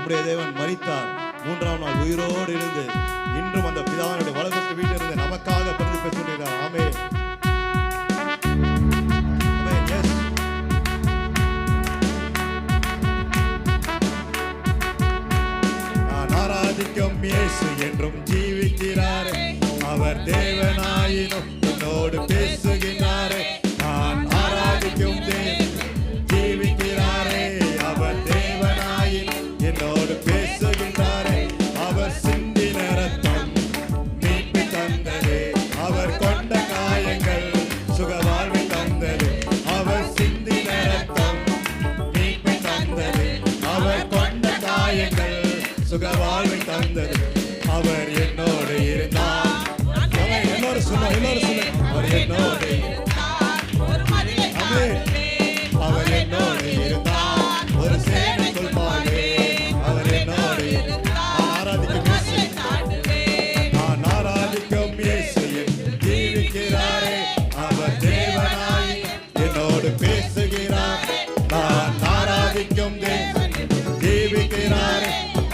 நம்முடைய தேவன் மரித்தார், மூன்றாம் நாள் உயிரோடு இருந்து இன்றும் அந்த பிதாவினுடைய வலது வீட்டில் இருந்து நமக்காக பரிந்து பேசுகிறார். ஆமென். நான் ஆராதிக்கும் இயேசு என்றும் ஜீவிக்கிறாரே, அவர் தேவனாயினும் என்னோடு பேசுகிறாரே. நான் ஆராதிக்கும் ஜீவிக்கிறாரே, அவர் தேவனாயினும் என்னோடு பேசுகின்றாரே. அவர் சிந்தின ரத்தம் மீட்பு தந்தது, அவர் கொண்ட காயங்கள் சுகவாழ்வை தந்தது. அவர் சிந்தின ரத்தம் மீட்பு தந்தது, அவர் கொண்ட காயங்கள் சுகவாழ்வை தந்தது. அவர் என்னோடு இருந்தார். எல்லாரும் சொல்ல அவர் என்னோடு அவர் என்னோடு இருந்தார். ஒரு சேனைக்குள் பாடு அவர் என்னோடு. நான் ஆராதிக்கும் இயேசு ஜீவிக்கிறாரே, அவர் தேவனாய் என்னோடு பேசுகிறார். நான் ஆராதிக்கும் ஜீவிக்கிறாரே,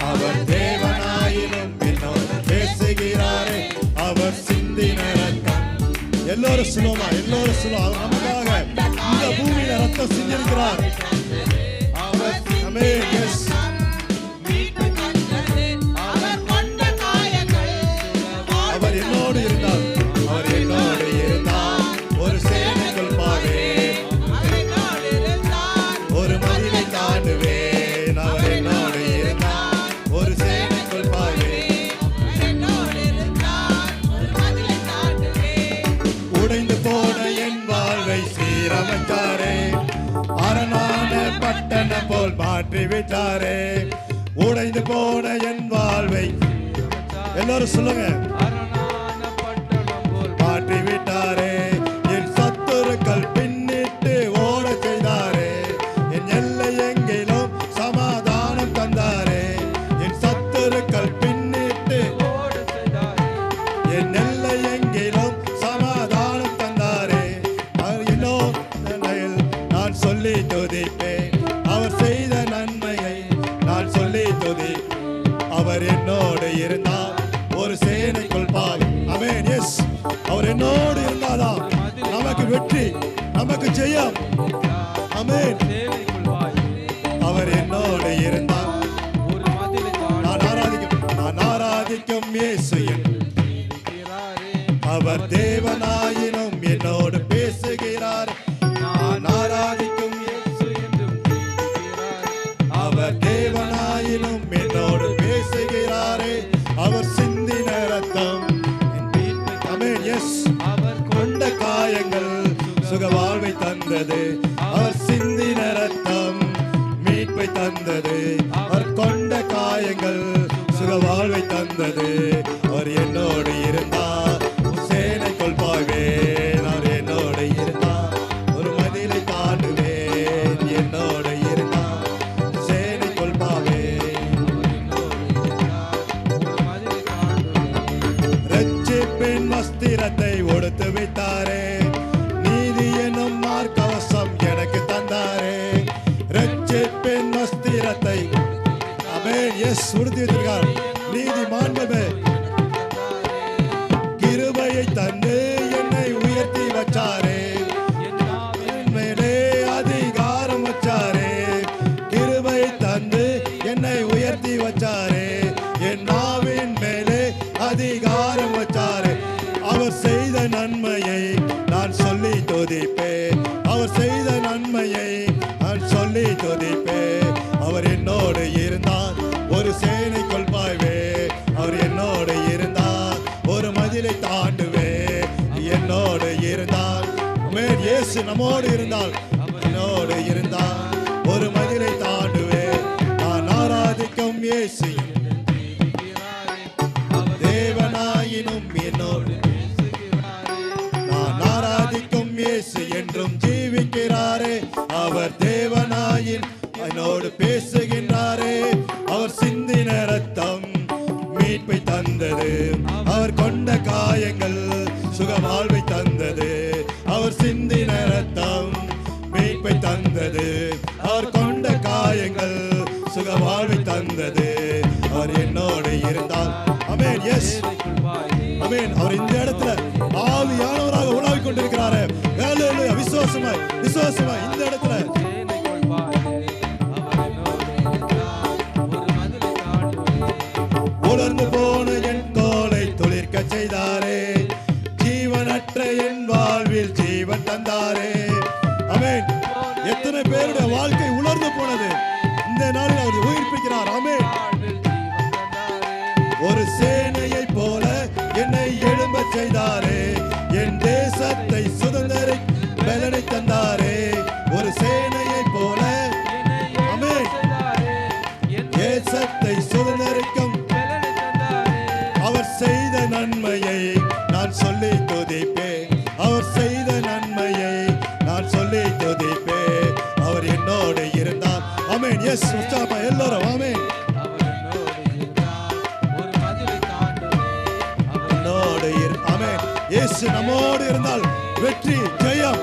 அவர் தேவனாயினும் என்னோடு பேசுகிறாரே. அவர் சிந்தின ரத்தம். எல்லோரும் சொல்லுமா, எல்லோரும் சொல்லுவோம். நமக்காக இந்த பூமியில ரத்தம் சிந்திருக்கிறார். அவர் என்னோடு இருந்தார், அவர் என்னோடு இருந்தார். ஒரு சேனைக்குள் பாடு, ஒரு மதிலை தாண்டுவேன். அவர் என்னோடு இருந்தார். ஒரு சேனைக்குள் பாடு, உடைந்து போன என் வாழ்வை சீரமைத்தாரே. அரணான பட்டணம் போல் மாற்றி விட்டாரே. உடைந்து போன என் வாழ்வை எல்லாரும் சொல்லுங்க, மாற்றி விட்டாரே. என் சத்துருக்கள் பின்னிட்டு ஓட செய்தாரே. என் எல்லை எங்கிலும் சமாதானம் தந்தாரே. என் சத்துருக்கள் பின்னிட்டு என் எல்லை எங்கிலும் சமாதானம் தந்தாரே. நான் சொல்லி துதிப்பேன் அவர் செய்த நன்மையை. நான் சொல்லி துதி. அவர் என்னோடு இருந்தார். ஒரு சேனைக்குள் பால். ஆமென். எஸ், அவர் என்னோடு இருந்தாதான் நமக்கு வெற்றி, நமக்கு ஜெயம். ஆமென். அவர் என்னோடு இருந்தார். நான் ஆராதிக்கும் இயேசு அவர் தேவனாயினும் என்னோடு பேசுகிறார். நான் ஆராதிக்கும் அவர் தேவனாயினும் என்னோடு பேசுகிறாரே. அவர் சிந்தின ரத்தம். ஆமென். எஸ், அவர் கொண்ட காயங்கள் சுகவாழ்வை தந்தது. அவர் சிந்தின ரத்தம் மீட்பை தந்தது. அவர் கொண்ட காயங்கள் சுகவாழ்வை தந்தது. அவர் என்னோடு இருந்தார். சேனைக்குள் பாய்வேன். அவர் என்னோடு இருந்தார். ஒரு மதிலை தாண்டுவேன். என்னோடு இருந்தார். சேனைக்குள் பாய்வேன். ரட்சிப்பின் வஸ்திரத்தை உடுத்து வைத்தாரே. நீதி எனும் மார்க்கவசம் எனக்கு தந்தாரே. ரட்சிப்பின் வஸ்திரத்தை ஆமென். எஸ், உடுத்தி வைத்திருக்கார். நீதி மாண்புமே கிருபையை தந்து என்னை உயர்த்தி வச்சாரே. என் மேலே அதிகாரம் வச்சாரே. கிருபையை தந்து என்னை உயர்த்தி வச்சாரே. என் நாவின் மேலே அதிகாரம் வச்சாரே. அவர் செய்த நன்மையை நான் சொல்லி துதிப்பேன். அவர் செய்த நன்மையை நான் சொல்லி துதிப்பேன். அவர் என்னோடு இருந்தார். ஒரு சேனைக்குள் பாய்வே. அவர் என்னோடு இருந்தார். ஒரு மதிலை தாண்டுவே. என்னோடு இருந்தார். ஆமென். இயேசு நம்மோடு இருந்தால், என்னோடு இருந்தார். ஒரு மதிலை தாண்டுவே. நான் ஆராதிக்கும் இயேசு தேவனாயினும் என்னோடு. நான் ஆராதிக்கும் இயேசு என்றும் ஜீவிக்கிறாரே. அவர் தேவனாயின் என்னோடு பேசுகின்றாரே. அவர் சிந்தின ரத்தம் மீட்பை தந்தது. அவர் கொண்ட காயங்கள் சுகவாழ்வை தந்தது. அவர் சிந்தின ரத்தம் மீட்பை தந்தது. அவர் கொண்ட காயங்கள் சுகவாழ்வை தந்தது. இருந்தது. அவர் என்னோடு இருந்தால் ஆமென். எஸ் ஆமென். அவர் இந்த இடத்துல ஆவியானவராக உலாவிக் கொண்டிருக்கிறாரு. ஹalleluya. விசுவாசமாய் விசுவாசமாய் இந்த இடத்துல உலர்ந்து போன என் தோலை துளிர்க்க செய்தாரே, ஜீவனற்ற என் வாழ்வில் ஜீவன் தந்தாரே. ஆமென். எத்தனை பேருடைய வாழ்க்கை உலர்ந்து போனது, இந்த நாளில் அவர் உயிர்ப்பிக்கிறார். ஆமென். ஒரு சேனையை போல என்னை எழும்ப செய்தாரே, என் தேசத்தை சுதந்திர பலனை தந்தாரே. ஒரு சேனையை போல ஆமென் தேசத்தை சுதந்திரிக்கும் அவர் செய்த நன்மையை நான் சொல்லி துதிப்பேன். அவர் செய்த நன்மையை நான் சொல்லி துதிப்பேன். அவர் என்னோடு இருந்தார். ஆமென். எஸ் உற்சாகமா எல்லாரும் ஆமென். ஆமென். இயேசு நம்மோடு இருந்தால் வெற்றி ஜெயம்.